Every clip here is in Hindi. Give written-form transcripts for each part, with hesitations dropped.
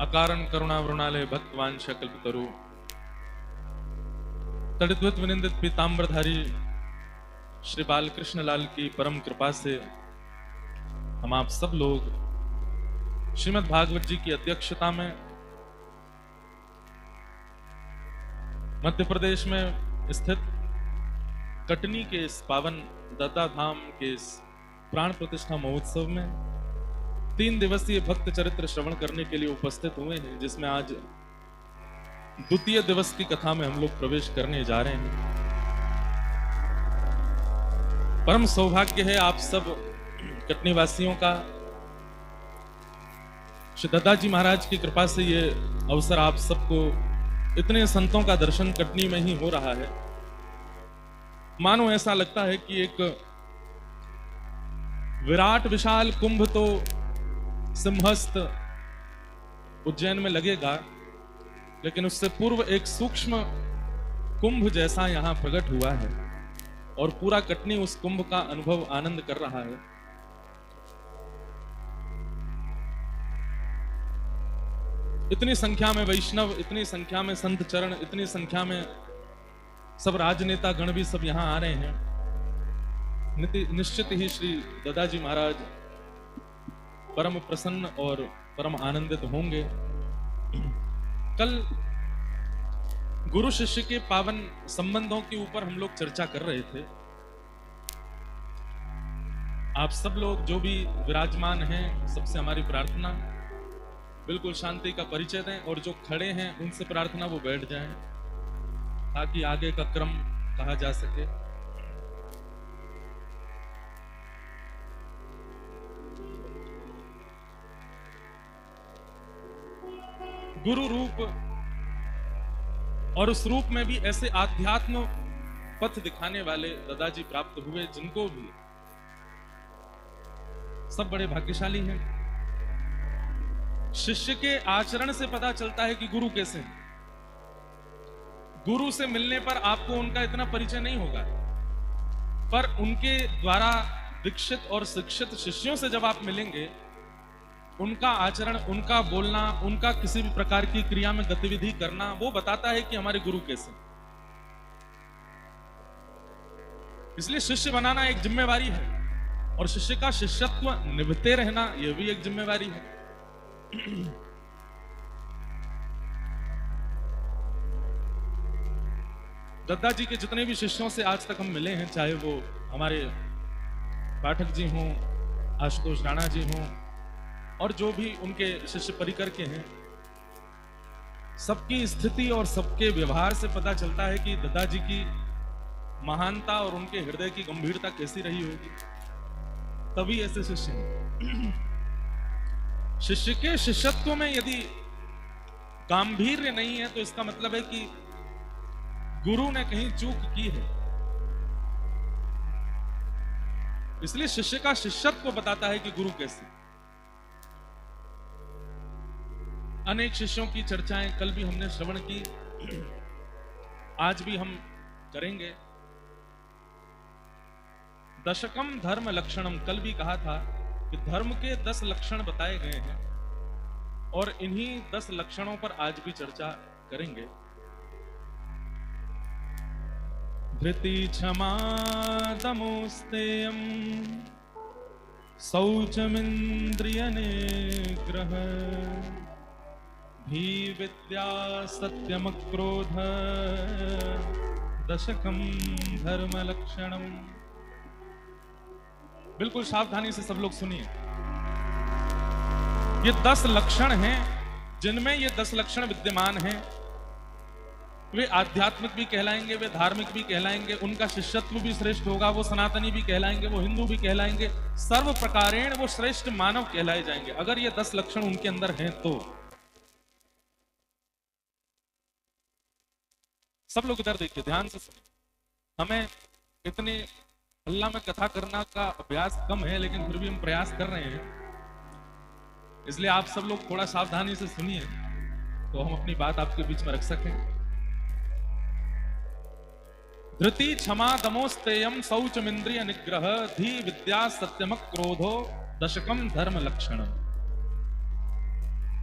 अकारण करुणा वृणालय भक्तवांशा कल्पतरु तड़िद्वत विनिंदित पीताम्बरधारी श्री बालकृष्ण लाल की परम कृपा से हम आप सब लोग श्रीमद् भागवत जी की अध्यक्षता में मध्य प्रदेश में स्थित कटनी के इस पावन दत्ता धाम के इस प्राण प्रतिष्ठा महोत्सव में 3 दिवसीय भक्त चरित्र श्रवण करने के लिए उपस्थित हुए हैं, जिसमें आज द्वितीय दिवस की कथा में हम लोग प्रवेश करने जा रहे हैं। परम सौभाग्य है आप सब कटनी वासियों का, श्री दत्ता जी महाराज की कृपा से ये अवसर आप सबको इतने संतों का दर्शन कटनी में ही हो रहा है। मानो ऐसा लगता है कि एक विराट विशाल कुंभ तो सिंहस्थ उज्जैन में लगेगा, लेकिन उससे पूर्व एक सूक्ष्म कुंभ जैसा यहां प्रकट हुआ है और पूरा कटनी उस कुंभ का अनुभव आनंद कर रहा है। इतनी संख्या में वैष्णव, इतनी संख्या में संत चरण, इतनी संख्या में सब राजनेता गण भी सब यहां आ रहे हैं। निश्चित ही श्री दत्ता जी महाराज परम प्रसन्न और परम आनंदित होंगे। कल गुरु शिष्य के पावन संबंधों के ऊपर हम लोग चर्चा कर रहे थे। आप सब लोग जो भी विराजमान हैं, सबसे हमारी प्रार्थना बिल्कुल शांति का परिचय दें, और जो खड़े हैं उनसे प्रार्थना वो बैठ जाएं ताकि आगे का क्रम कहा जा सके। गुरु रूप और उस रूप में भी ऐसे आध्यात्म पथ दिखाने वाले दादाजी प्राप्त हुए, जिनको भी सब बड़े भाग्यशाली हैं। शिष्य के आचरण से पता चलता है कि गुरु कैसे हैं। गुरु से मिलने पर आपको उनका इतना परिचय नहीं होगा, पर उनके द्वारा दीक्षित और शिक्षित शिष्यों से जब आप मिलेंगे, उनका आचरण, उनका बोलना, उनका किसी भी प्रकार की क्रिया में गतिविधि करना, वो बताता है कि हमारे गुरु कैसे। इसलिए शिष्य बनाना एक जिम्मेवारी है, और शिष्य का शिष्यत्व निभाते रहना यह भी एक जिम्मेवारी है। दत्ता जी के जितने भी शिष्यों से आज तक हम मिले हैं, चाहे वो हमारे पाठक जी हों, आशुतोष राणा जी हों, और जो भी उनके शिष्य परिकर के हैं, सबकी स्थिति और सबके व्यवहार से पता चलता है कि दत्ता जी की महानता और उनके हृदय की गंभीरता कैसी रही होगी। तभी ऐसे शिष्य हैं। शिष्य के शिष्यत्व में यदि गांभीर्य नहीं है, तो इसका मतलब है कि गुरु ने कहीं चूक की है। इसलिए शिष्य का शिष्यत्व बताता है कि गुरु कैसे। अनेक शिष्यों की चर्चाएं कल भी हमने श्रवण की, आज भी हम करेंगे। दशकम धर्म लक्षणम, कल भी कहा था कि धर्म के 10 लक्षण बताए गए हैं, और इन्हीं 10 लक्षणों पर आज भी चर्चा करेंगे। धृति क्षमा दमोस्तेयम शौचमिंद्रिय निग्रह भी विद्या सत्यम क्रोध दशकम धर्म लक्षणम। बिल्कुल सावधानी से सब लोग सुनिए। ये 10 लक्षण हैं, जिनमें ये 10 लक्षण विद्यमान हैं। वे आध्यात्मिक भी कहलाएंगे, वे धार्मिक भी कहलाएंगे, उनका शिष्यत्व भी श्रेष्ठ होगा, वो सनातनी भी कहलाएंगे, वो हिंदू भी कहलाएंगे, सर्व प्रकारेण वो श्रेष्ठ मानव कहलाए जाएंगे, अगर ये 10 लक्षण उनके अंदर हैं तो। सब लोग इधर देखिए, ध्यान से सुनिए। हमें इतने हल्ला में कथा करना का अभ्यास कम है, लेकिन फिर भी हम प्रयास कर रहे हैं, इसलिए आप सब लोग थोड़ा सावधानी से सुनिए, तो हम अपनी बात आपके बीच में रख सकें। धृति क्षमा दमोस्तेयम शौचमिंद्रिय निग्रह धी विद्या सत्यमक क्रोधो दशकम धर्म लक्षण।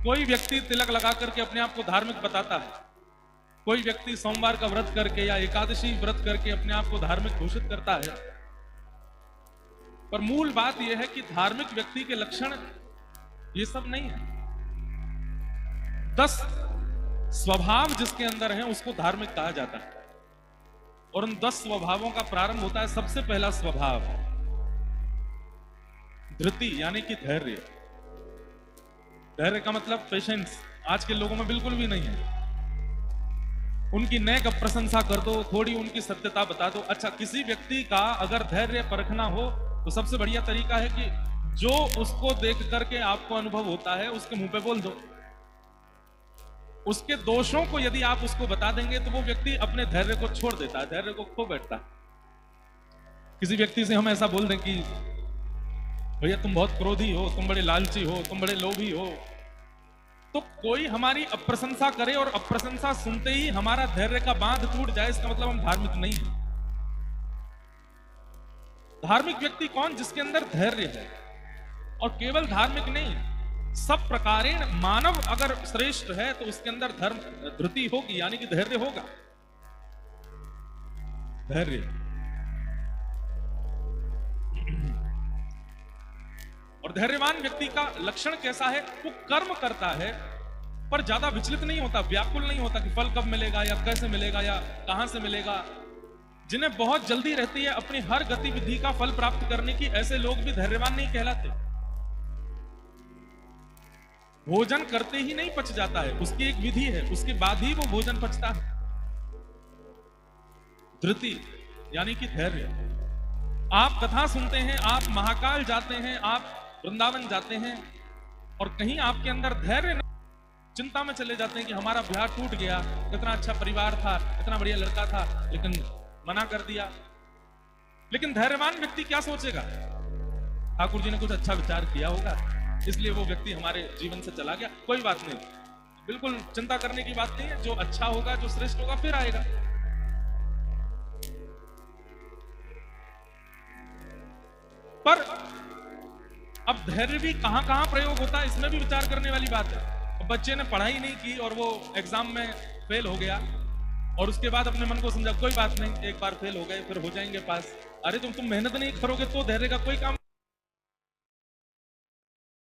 कोई व्यक्ति तिलक लगा करके अपने आप को धार्मिक बताता है, कोई व्यक्ति सोमवार का व्रत करके या एकादशी व्रत करके अपने आप को धार्मिक घोषित करता है, पर मूल बात यह है कि धार्मिक व्यक्ति के लक्षण ये सब नहीं है। 10 स्वभाव जिसके अंदर है उसको धार्मिक कहा जाता है, और उन 10 स्वभावों का प्रारंभ होता है। सबसे पहला स्वभाव धृति, यानी कि धैर्य। धैर्य का मतलब पेशेंस आज के लोगों में बिल्कुल भी नहीं है। उनकी नेक प्रशंसा कर दो, थोड़ी उनकी सत्यता बता दो। अच्छा, किसी व्यक्ति का अगर धैर्य परखना हो तो सबसे बढ़िया तरीका है कि जो उसको देख करके आपको अनुभव होता है उसके मुंह पे बोल दो। उसके दोषों को यदि आप उसको बता देंगे तो वो व्यक्ति अपने धैर्य को छोड़ देता है, धैर्य को खो बैठता है। किसी व्यक्ति से हम ऐसा बोल दें कि भैया तुम बहुत क्रोधी हो, तुम बड़े लालची हो, तुम बड़े लोभी हो, तो कोई हमारी अप्रशंसा करे और अप्रशंसा सुनते ही हमारा धैर्य का बांध टूट जाए, इसका मतलब हम धार्मिक नहीं है। धार्मिक व्यक्ति कौन? जिसके अंदर धैर्य है। और केवल धार्मिक नहीं, सब प्रकारेण मानव अगर श्रेष्ठ है तो उसके अंदर धर्म धृति होगी, यानी कि धैर्य होगा। धैर्य। और धैर्यवान व्यक्ति का लक्षण कैसा है? वो कर्म करता है पर ज्यादा विचलित नहीं होता, व्याकुल नहीं होता कि फल कब मिलेगा या कैसे मिलेगा या कहां से मिलेगा। जिन्हें बहुत जल्दी रहती है अपनी हर गतिविधि का फल प्राप्त करने की, ऐसे लोग भी धैर्यवान नहीं कहलाते। भोजन करते ही नहीं पच जाता है, उसकी एक विधि है, उसके बाद ही वो भोजन पचता है। धृति यानी कि धैर्य। आप कथा सुनते हैं, आप महाकाल जाते हैं, आप वृंदावन जाते हैं और कहीं आपके अंदर धैर्य नहीं, चिंता में चले जाते हैं कि हमारा ब्याह टूट गया, कितना अच्छा परिवार था, इतना बढ़िया लड़का था, लेकिन मना कर दिया। लेकिन धैर्यवान व्यक्ति क्या सोचेगा? ठाकुर जी ने कुछ अच्छा विचार किया होगा, इसलिए वो व्यक्ति हमारे जीवन से चला गया। कोई बात नहीं, बिल्कुल चिंता करने की बात नहीं है, जो अच्छा होगा, जो श्रेष्ठ होगा फिर आएगा। पर अब धैर्य भी कहां प्रयोग होता है, इसमें भी विचार करने वाली बात है। अब बच्चे ने पढ़ाई नहीं की और वो एग्जाम में फेल हो गया और उसके बाद अपने मन को समझा कोई बात नहीं, एक बार फेल हो गए फिर हो जाएंगे पास। अरे तुम मेहनत नहीं करोगे तो धैर्य का कोई काम।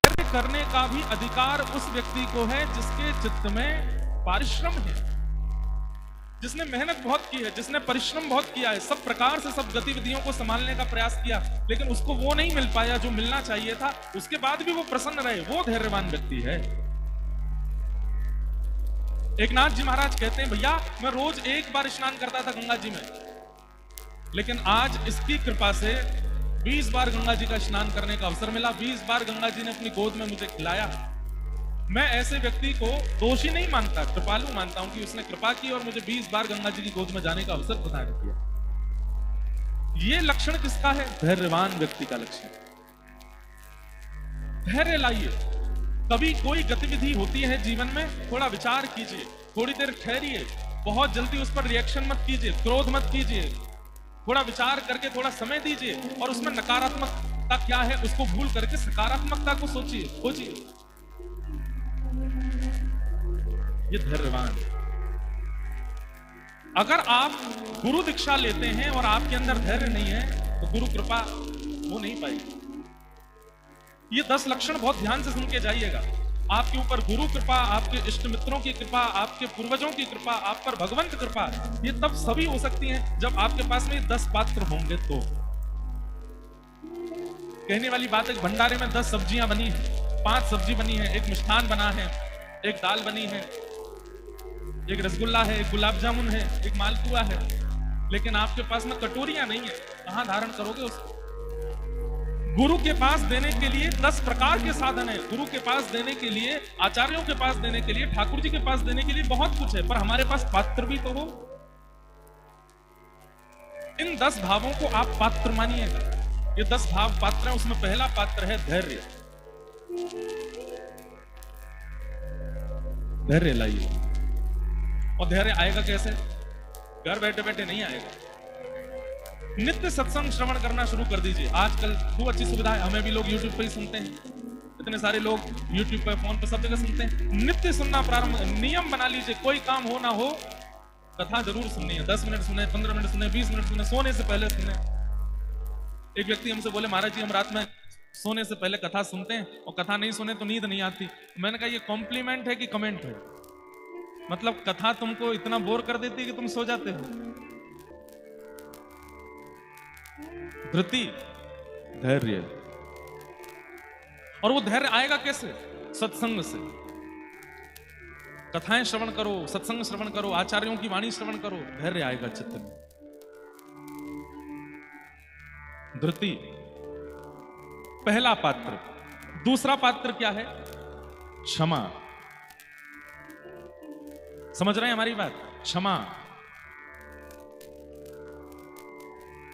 धैर्य करने का भी अधिकार उस व्यक्ति को है जिसके चित्त में परिश्रम है, जिसने मेहनत बहुत की है, जिसने परिश्रम बहुत किया है, सब प्रकार से सब गतिविधियों को संभालने का प्रयास किया, लेकिन उसको वो नहीं मिल पाया जो मिलना चाहिए था, उसके बाद भी वो प्रसन्न रहे, वो धैर्यवान व्यक्ति है। एक नाथ जी महाराज कहते हैं, भैया मैं रोज एक बार स्नान करता था गंगा जी में, लेकिन आज इसकी कृपा से 20 बार गंगा जी का स्नान करने का अवसर मिला, 20 बार गंगा जी ने अपनी गोद में मुझे खिलाया। मैं ऐसे व्यक्ति को दोषी नहीं मानता, कृपालु मानता हूं कि उसने कृपा की और मुझे 20 बार गंगा जी की गोद में जाने का अवसर प्रदान किया। ये लक्षण किसका है? धैर्यवान व्यक्ति का लक्षण। धैर्य लाइए। कभी कोई गतिविधि होती है जीवन में, थोड़ा विचार कीजिए, थोड़ी देर ठहरिए, बहुत जल्दी उस पर रिएक्शन मत कीजिए, क्रोध मत कीजिए, थोड़ा विचार करके थोड़ा समय दीजिए और उसमें नकारात्मकता क्या है उसको भूल करके सकारात्मकता को सोचिए। ये धैर्यवान। अगर आप गुरु दीक्षा लेते हैं और आपके अंदर धैर्य नहीं है तो गुरु कृपा वो नहीं पाएगी। ये 10 लक्षण बहुत ध्यान से सुन के जाइएगा। आपके ऊपर गुरु कृपा, आपके इष्ट मित्रों की कृपा, आपके पूर्वजों की कृपा, आप पर भगवंत कृपा, ये तब सभी हो सकती है जब आपके पास में 10 पात्र होंगे। तो कहने वाली बात है, भंडारे में 10 सब्जियां बनी है, 5 सब्जी बनी है, एक मिष्ठान बना है, एक दाल बनी है, एक रसगुल्ला है, एक गुलाब जामुन है, एक मालपुआ है, लेकिन आपके पास में कटोरियां नहीं है, कहां धारण करोगे उसको? गुरु के पास देने के लिए 10 प्रकार के साधन है, गुरु के पास देने के लिए, आचार्यों के पास देने के लिए, ठाकुर जी के पास देने के लिए बहुत कुछ है, पर हमारे पास पात्र भी तो हो। इन 10 भावों को आप पात्र मानिएगा। ये 10 भाव पात्र हैं, उसमें पहला पात्र है धैर्य। धैर्य लाइए। और धैर्य आएगा कैसे? घर बैठे बैठे नहीं आएगा। नित्य सत्संग श्रवण करना शुरू कर दीजिए। आजकल खूब अच्छी सुविधा है, हमें भी लोग YouTube पे ही सुनते हैं। इतने सारे लोग YouTube पे, फोन पे, सब जगह सुनते हैं। नित्य सुनना प्रारंभ, नियम बना लीजिए, कोई काम हो ना हो कथा जरूर सुननी है। 10 मिनट सुने, 15 मिनट सुने, 20 मिनट सुने, सोने से पहले सुने। एक व्यक्ति हमसे बोले, महाराज जी हम रात में सोने से पहले कथा सुनते हैं और कथा नहीं सुने तो नींद नहीं आती। मैंने कहा ये कॉम्प्लीमेंट है कि कमेंट है? मतलब कथा तुमको इतना बोर कर देती है कि तुम सो जाते हो। धृति, धैर्य, और वो धैर्य आएगा कैसे? सत्संग से। कथाएं श्रवण करो, सत्संग श्रवण करो, आचार्यों की वाणी श्रवण करो, धैर्य आएगा चित्त में। धृति पहला पात्र। दूसरा पात्र क्या है? क्षमा। समझ रहे हैं हमारी बात? क्षमा।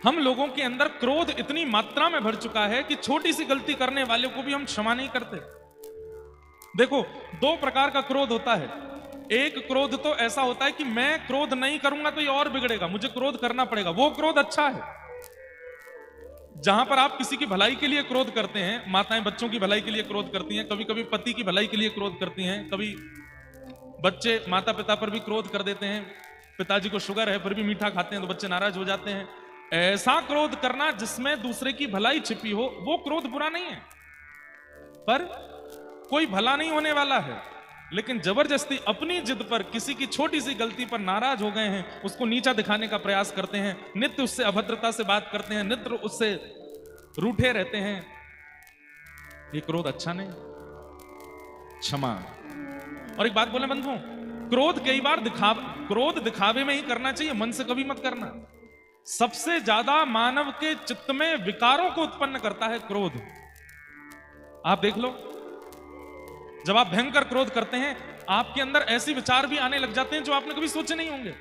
हम लोगों के अंदर क्रोध इतनी मात्रा में भर चुका है कि छोटी सी गलती करने वाले को भी हम क्षमा नहीं करते। देखो, दो प्रकार का क्रोध होता है। एक क्रोध तो ऐसा होता है कि मैं क्रोध नहीं करूंगा तो ये और बिगड़ेगा, मुझे क्रोध करना पड़ेगा, वो क्रोध अच्छा है। जहां पर आप किसी की भलाई के लिए क्रोध करते हैं, माताएं बच्चों की भलाई के लिए क्रोध करती हैं, कभी कभी पति की भलाई के लिए क्रोध करती हैं, कभी बच्चे माता पिता पर भी क्रोध कर देते हैं। पिताजी को शुगर है फिर भी मीठा खाते हैं तो बच्चे नाराज हो जाते हैं। ऐसा क्रोध करना जिसमें दूसरे की भलाई छिपी हो, वो क्रोध बुरा नहीं है, पर कोई भला नहीं होने वाला है। लेकिन जबरदस्ती अपनी जिद पर किसी की छोटी सी गलती पर नाराज हो गए हैं, उसको नीचा दिखाने का प्रयास करते हैं, नित्य उससे अभद्रता से बात करते हैं, नित्य उससे रूठे रहते हैं, ये क्रोध अच्छा नहीं। क्षमा। और एक बात बोले बंधुओं, क्रोध कई बार क्रोध दिखावे में ही करना चाहिए, मन से कभी मत करना। सबसे ज्यादा मानव के चित्त में विकारों को उत्पन्न करता है क्रोध। आप देख लो, जब आप भयंकर क्रोध करते हैं, आपके अंदर ऐसे विचार भी आने लग जाते हैं जो आपने कभी सोचे नहीं होंगे।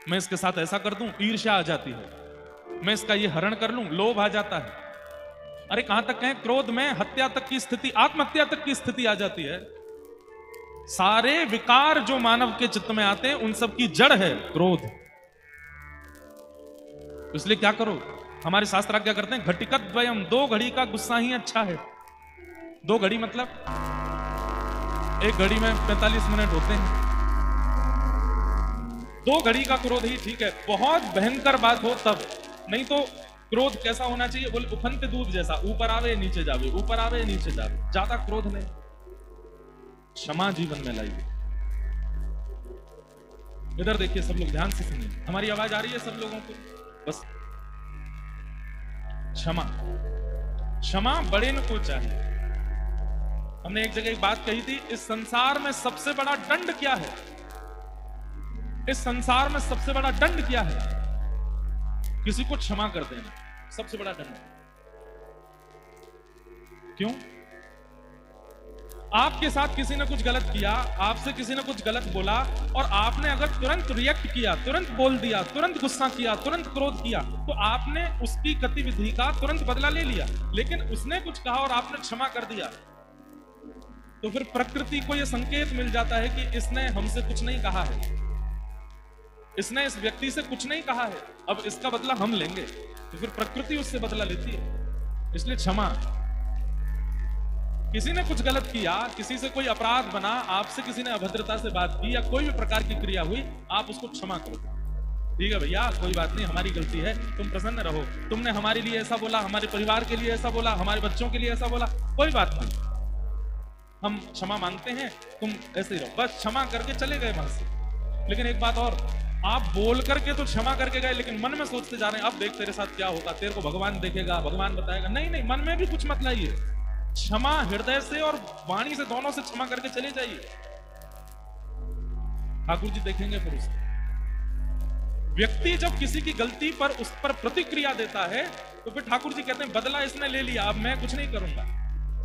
मैं इसके साथ ऐसा कर दूं, ईर्ष्या आ जाती है। मैं इसका ये हरण कर लूं, लोभ आ जाता है। अरे कहां तक कहें, क्रोध में हत्या तक की स्थिति, आत्महत्या तक की स्थिति आ जाती है। सारे विकार जो मानव के चित्त में आते हैं, उन सब की जड़ है क्रोध। इसलिए क्या करो, हमारे शास्त्र क्या करते हैं, घटिकत द्वयम, 2 घड़ी का गुस्सा ही अच्छा है। 2 घड़ी मतलब 1 घड़ी में 45 मिनट होते हैं। 2 घड़ी का क्रोध ही ठीक है, बहुत भयंकर बात हो तब। नहीं तो क्रोध कैसा होना चाहिए, बोले उफनते दूध जैसा, ऊपर आवे नीचे जावे, ऊपर आवे नीचे जावे, ज्यादा क्रोध नहीं। क्षमा जीवन में लाइए। इधर देखिए, सब लोग ध्यान से सुनिए, हमारी आवाज आ रही है सब लोगों को? बस क्षमा, क्षमा बड़े न को चाहिए। हमने एक जगह एक बात कही थी, इस संसार में सबसे बड़ा दंड क्या है? इस संसार में सबसे बड़ा दंड क्या है? किसी को क्षमा कर देना सबसे बड़ा दंड। क्यों? आपके साथ किसी ने कुछ गलत किया, आपसे किसी ने कुछ गलत बोला, और आपने अगर तुरंत रिएक्ट किया, तुरंत बोल दिया, तुरंत गुस्सा किया, तुरंत क्रोध किया, तो आपने उसकी गतिविधि का तुरंत बदला ले लिया। लेकिन उसने कुछ कहा और आपने क्षमा कर दिया, तो फिर प्रकृति को यह संकेत मिल जाता है कि इसने हमसे कुछ नहीं कहा है, इसने इस व्यक्ति से कुछ नहीं कहा है, अब इसका बदला हम लेंगे। तो फिर प्रकृति उससे बदला लेती है। इसलिए क्षमा। किसी ने कुछ गलत किया, किसी से कोई अपराध बना, आपसे किसी ने अभद्रता से बात की या कोई भी प्रकार की क्रिया हुई, आप उसको क्षमा करो। ठीक है भैया, कोई बात नहीं, हमारी गलती है, तुम प्रसन्न रहो, तुमने हमारे लिए ऐसा बोला, हमारे परिवार के लिए ऐसा बोला, हमारे बच्चों के लिए ऐसा बोला, कोई बात नहीं, हम क्षमा मांगते हैं, तुम ऐसे ही रहो। बस क्षमा करके चले गए वहां से। लेकिन एक बात और, आप बोल करके तो क्षमा करके गए, लेकिन मन में सोचते जा रहे हैं अब देख तेरे साथ क्या होगा, तेरे को भगवान देखेगा, भगवान बताएगा। नहीं नहीं, मन में भी कुछ मत लाइए। क्षमा हृदय से और वाणी से, दोनों से क्षमा करके चले जाइए। ठाकुर जी देखेंगे फिर उसे। व्यक्ति जब किसी की गलती पर उस पर प्रतिक्रिया देता है, तो फिर ठाकुर जी कहते हैं बदला इसने ले लिया, अब मैं कुछ नहीं करूंगा।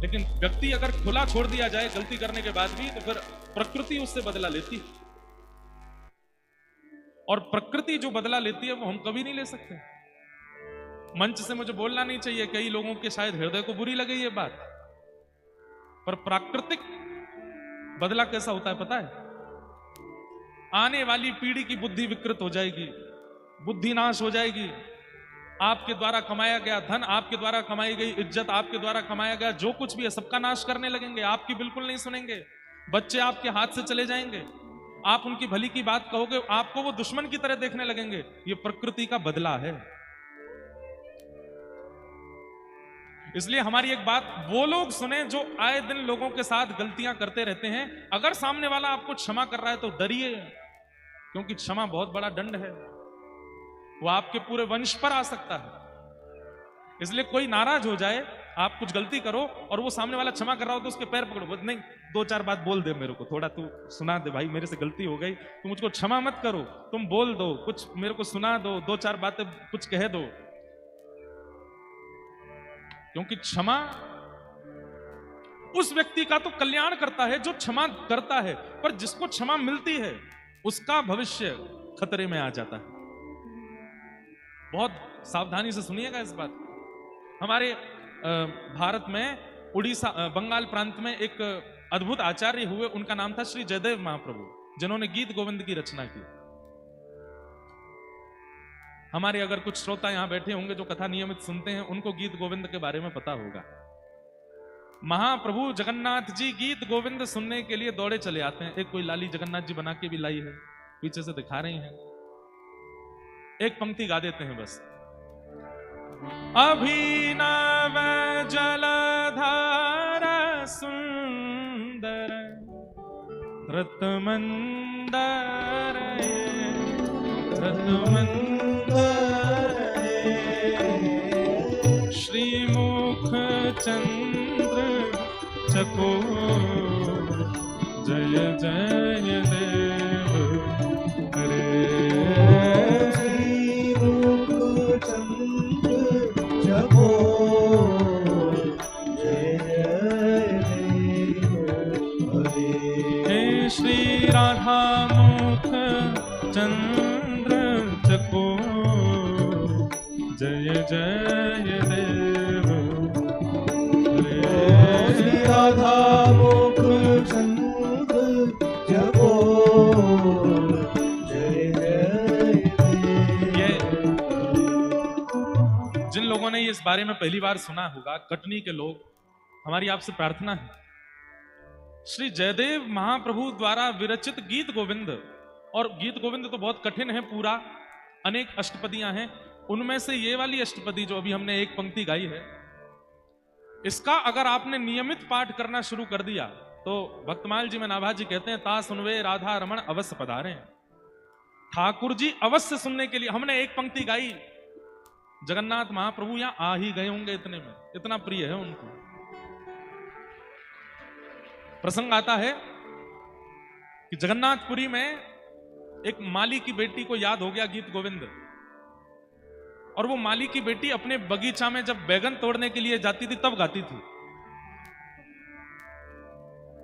लेकिन व्यक्ति अगर खुला छोड़ दिया जाए गलती करने के बाद भी, तो फिर प्रकृति उससे बदला लेती है। और प्रकृति जो बदला लेती है वो हम कभी नहीं ले सकते। मंच से मुझे बोलना नहीं चाहिए, कई लोगों के शायद हृदय को बुरी लगे ये बात, पर प्राकृतिक बदला कैसा होता है पता है? आने वाली पीढ़ी की बुद्धि विकृत हो जाएगी, बुद्धि नाश हो जाएगी, आपके द्वारा कमाया गया धन, आपके द्वारा कमाई गई इज्जत, आपके द्वारा कमाया गया जो कुछ भी है सबका नाश करने लगेंगे, आपकी बिल्कुल नहीं सुनेंगे, बच्चे आपके हाथ से चले जाएंगे, आप उनकी भली की बात कहोगे, आपको वो दुश्मन की तरह देखने लगेंगे। ये प्रकृति का बदला है। इसलिए हमारी एक बात वो लोग सुने जो आए दिन लोगों के साथ गलतियां करते रहते हैं। अगर सामने वाला आपको क्षमा कर रहा है तो डरिए, क्योंकि क्षमा बहुत बड़ा दंड है, वो आपके पूरे वंश पर आ सकता है। इसलिए कोई नाराज हो जाए, आप कुछ गलती करो और वो सामने वाला क्षमा कर रहा हो तो उसके पैर पकड़ो, नहीं 2-4 बात बोल दे मेरे को, थोड़ा तू सुना दे भाई, मेरे से गलती हो गई, तुम मुझको क्षमा मत करो, तुम बोल दो कुछ, मेरे को सुना दो, 2-4 बातें कुछ कह दो। क्योंकि क्षमा उस व्यक्ति का तो कल्याण करता है जो क्षमा करता है, पर जिसको क्षमा मिलती है उसका भविष्य खतरे में आ जाता है। बहुत सावधानी से सुनिएगा इस बात। हमारे भारत में उड़ीसा बंगाल प्रांत में एक अद्भुत आचार्य हुए, उनका नाम था श्री जयदेव महाप्रभु, जिन्होंने गीत गोविंद की रचना की। हमारे अगर कुछ श्रोता यहां बैठे होंगे जो कथा नियमित सुनते हैं, उनको गीत गोविंद के बारे में पता होगा। महाप्रभु जगन्नाथ जी गीत गोविंद सुनने के लिए दौड़े चले आते हैं। एक कोई लाली जगन्नाथ जी बना के भी लाई है, पीछे से दिखा रही हैं। एक पंक्ति गा देते हैं बस। अभिनव जलधार सुंदर रतमंदर श्रीमुख चंद्र चकोर जय जय देव हरे। श्रीमुख चंद्र चकोर जय जय देव हरे। हे श्री राधा मुख चंद्र चकोर जय जय देव हरे। श्री राधा मुख चंद्र चकोर जय जय देव। जिन लोगों ने इस बारे में पहली बार सुना होगा, कटनी के लोग, हमारी आपसे प्रार्थना है, श्री जयदेव महाप्रभु द्वारा विरचित गीत गोविंद, और गीत गोविंद तो बहुत कठिन है पूरा, अनेक अष्टपदियां हैं, उनमें से ये वाली अष्टपदी जो अभी हमने एक पंक्ति गाई है, इसका अगर आपने नियमित पाठ करना शुरू कर दिया तो भक्तमाल जी में नाभा जी कहते हैं, ता सुनवे राधा रमण अवश्य पधारे। ठाकुर जी अवश्य सुनने के लिए। हमने एक पंक्ति गाई, जगन्नाथ महाप्रभु यहां आ ही गए होंगे, इतने में इतना प्रिय है उनको। प्रसंग आता है कि जगन्नाथपुरी में एक माली की बेटी को याद हो गया गीत गोविंद, और वो माली की बेटी अपने बगीचा में जब बैगन तोड़ने के लिए जाती थी तब गाती थी।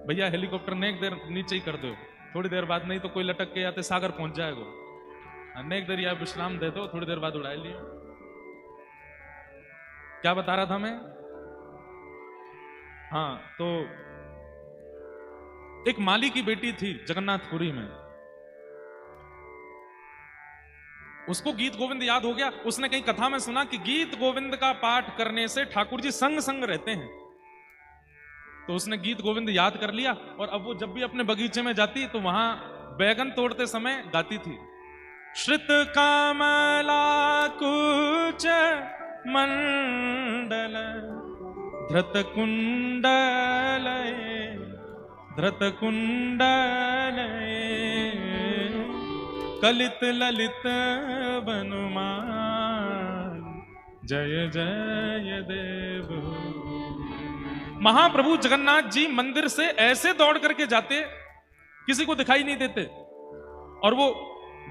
भैया हेलीकॉप्टर नेक देर नीचे ही कर दो, थोड़ी देर बाद नहीं तो कोई लटक के आते सागर पहुंच जाएगा, नेक देर या विश्राम दे दो, थोड़ी देर बाद उड़ा लियो। क्या बता रहा था मैं? हाँ, तो एक माली की बेटी थी जगन्नाथपुरी में, उसको गीत गोविंद याद हो गया। उसने कहीं कथा में सुना कि गीत गोविंद का पाठ करने से ठाकुर जी संग संग रहते हैं, तो उसने गीत गोविंद याद कर लिया, और अब वो जब भी अपने बगीचे में जाती तो वहां बैगन तोड़ते समय गाती थी, श्रित कामला कुच मंडल धृत कुंडल धृत कुंडल कलित ललित बनुमान जय जय देव। महाप्रभु जगन्नाथ जी मंदिर से ऐसे दौड़ करके जाते, किसी को दिखाई नहीं देते, और वो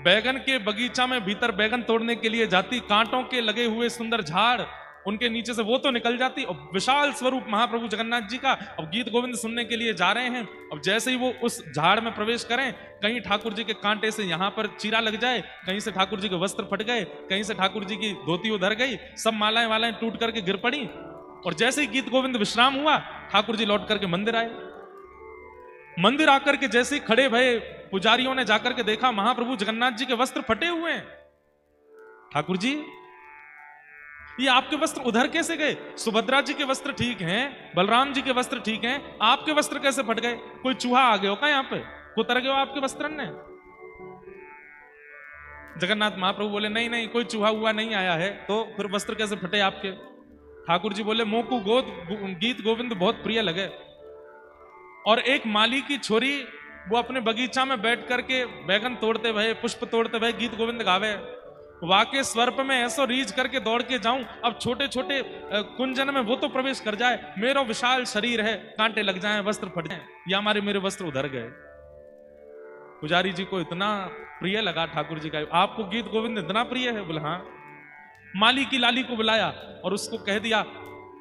बैगन के बगीचा में भीतर बैगन तोड़ने के लिए जाती, कांटों के लगे हुए सुंदर झाड़, उनके नीचे से वो तो निकल जाती, और विशाल स्वरूप महाप्रभु जगन्नाथ जी का, अब गीत गोविंद सुनने के लिए जा रहे हैं। अब जैसे ही वो उस झाड़ में प्रवेश करें, कहीं ठाकुर जी के कांटे से यहां पर चीरा लग जाए, कहीं से ठाकुर जी के वस्त्र फट गए, कहीं से ठाकुर जी की धोती उधर गई, सब मालाएं वालाएं टूट करके गिर पड़ी, और जैसे ही गीत गोविंद विश्राम हुआ, ठाकुर जी लौट करके मंदिर आए। मंदिर आकर के जैसे ही खड़े भये, पुजारियों ने जाकर के देखा महाप्रभु जगन्नाथ जी के वस्त्र फटे हुए हैं। ठाकुर जी ये आपके वस्त्र उधर कैसे गए? सुभद्रा जी के वस्त्र ठीक हैं, बलराम जी के वस्त्र ठीक हैं, आपके वस्त्र कैसे फट गए? कोई चूहा आ गया हो क्या यहाँ पे? कुतर गए हो आपके वस्त्र ने? जगन्नाथ महाप्रभु बोले नहीं नहीं, कोई चूहा हुआ नहीं आया है, तो फिर वस्त्र कैसे फटे आपके? ठाकुर जी बोले मोकू गीत गोविंद बहुत प्रिय लगे। और एक माली की छोरी वो अपने बगीचा में बैठ करके बैगन तोड़ते भये, पुष्प तोड़ते भये गीत गोविंद गावे। वाके स्वर्प में ऐसो रीझ करके दौड़ के जाऊं, अब छोटे छोटे कुंजन में वो तो प्रवेश कर जाए, मेरा विशाल शरीर है, कांटे लग जाएं, वस्त्र फट जाएं, या मेरे वस्त्र उधर गए। पुजारी जी को इतना प्रिय लगा ठाकुर जी का, आपको गीत गोविंद इतना प्रिय है? बोले हाँ। माली की लाली को बुलाया और उसको कह दिया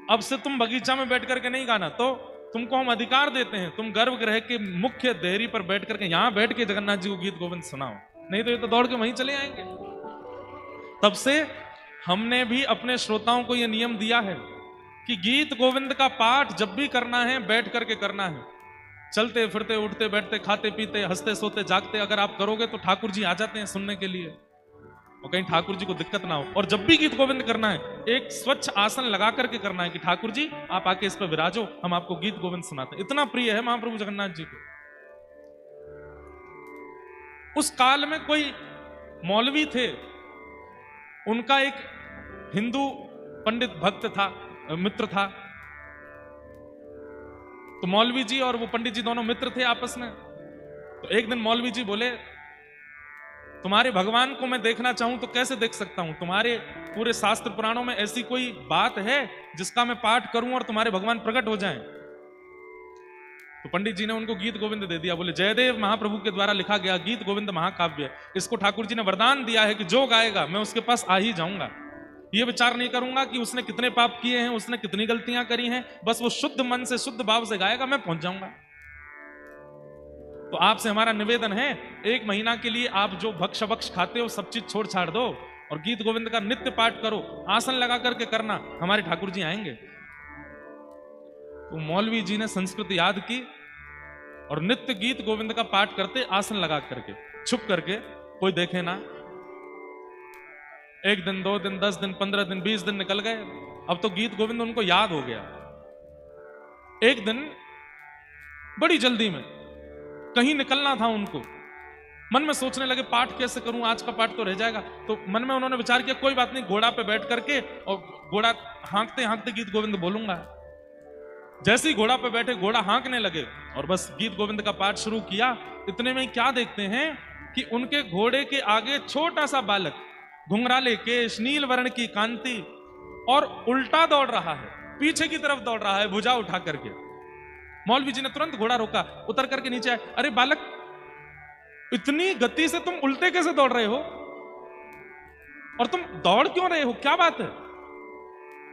अब से तुम बगीचा में बैठ करके नहीं गाना, तो तुमको हम अधिकार देते हैं, तुम गर्भगृह के मुख्य देहरी पर बैठ करके यहां बैठ के जगन्नाथ जी को गीत गोविंद सुनाओ, नहीं तो ये तो दौड़ के वहीं चले आएंगे। तब से हमने भी अपने श्रोताओं को यह नियम दिया है कि गीत गोविंद का पाठ जब भी करना है बैठ करके करना है। चलते फिरते उठते बैठते खाते पीते हंसते सोते जागते अगर आप करोगे तो ठाकुर जी आ जाते हैं सुनने के लिए, और कहीं ठाकुर जी को दिक्कत ना हो। और जब भी गीत गोविंद करना है एक स्वच्छ आसन लगा करके करना है कि ठाकुर जी आप आके इस पर विराजो, हम आपको गीत गोविंद सुनाते हैं। इतना प्रिय है महाप्रभु जगन्नाथ जी को। उस काल में कोई मौलवी थे, उनका एक हिंदू पंडित भक्त था, मित्र था। तो मौलवी जी और वो पंडित जी दोनों मित्र थे आपस में। तो एक दिन मौलवी जी बोले तुम्हारे भगवान को मैं देखना चाहूं तो कैसे देख सकता हूं? तुम्हारे पूरे शास्त्र पुराणों में ऐसी कोई बात है जिसका मैं पाठ करूं और तुम्हारे भगवान प्रकट हो जाएं? तो पंडित जी ने उनको गीत गोविंद दे दिया। बोले जयदेव महाप्रभु के द्वारा लिखा गया गीत गोविंद महाकाव्य, इसको ठाकुर जी ने वरदान दिया है कि जो गाएगा मैं उसके पास आ ही जाऊंगा। ये विचार नहीं करूंगा कि उसने कितने पाप किए हैं, उसने कितनी गलतियां करी हैं, बस वो शुद्ध मन से शुद्ध भाव से गाएगा, मैं पहुंच जाऊंगा। तो आपसे हमारा निवेदन है 1 महीना के लिए आप जो भक्ष भक्ष खाते हो सब चीज छोड़ छाड़ दो और गीत गोविंद का नित्य पाठ करो, आसन लगा करके करना, हमारे ठाकुर जी आएंगे। तो मौलवी जी ने संस्कृत याद की और नित्य गीत गोविंद का पाठ करते आसन लगा करके, छुप करके, कोई देखे ना। 1 दिन 2 दिन 10 दिन 15 दिन 20 दिन निकल गए। अब तो गीत गोविंद उनको याद हो गया। एक दिन बड़ी जल्दी में कहीं निकलना था उनको, मन में सोचने लगे पाठ कैसे करूं, आज का पाठ तो रह जाएगा। तो मन में उन्होंने विचार किया कोई बात नहीं, घोड़ा पे बैठ करके और घोड़ा हाँकते हाँकते गीत गोविंद बोलूंगा। जैसे ही घोड़ा पे बैठे घोड़ा हाँकने लगे और बस गीत गोविंद का पाठ शुरू किया। इतने में क्या देखते हैं कि उनके घोड़े के आगे छोटा सा बालक, घुंघराले केश, नील वर्ण की कांति, और उल्टा दौड़ रहा है, पीछे की तरफ दौड़ रहा है भुजा उठा करके। मौलवी जी ने तुरंत घोड़ा रोका, उतर करके नीचे आए। अरे बालक, इतनी गति से तुम उल्टे कैसे दौड़ रहे हो और तुम दौड़ क्यों रहे हो, क्या बात है?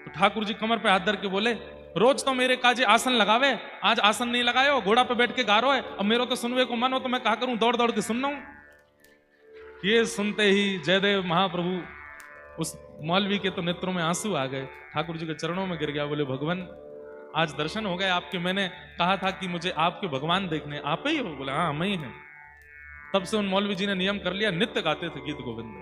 तो ठाकुर जी कमर पे हाथ धर के बोले रोज तो मेरे काजे आसन लगावे, आज आसन नहीं लगाए हो, घोड़ा पे बैठ के गा रो है। अब मेरे तो सुनवे को मन हो तो मैं कहा करूं, दौड़ दौड़ के सुनना हूं। ये सुनते ही जयदेव महाप्रभु, उस मौलवी के तो नेत्रों में आंसू आ गए, ठाकुर जी के चरणों में गिर गया। बोले भगवान आज दर्शन हो गए आपके, मैंने कहा था कि मुझे आपके भगवान देखने, आप ही हो? बोले हाँ हम ही हैं। तब से उन मौलवी जी ने नियम कर लिया, नित्य गाते थे गीत गोविंद।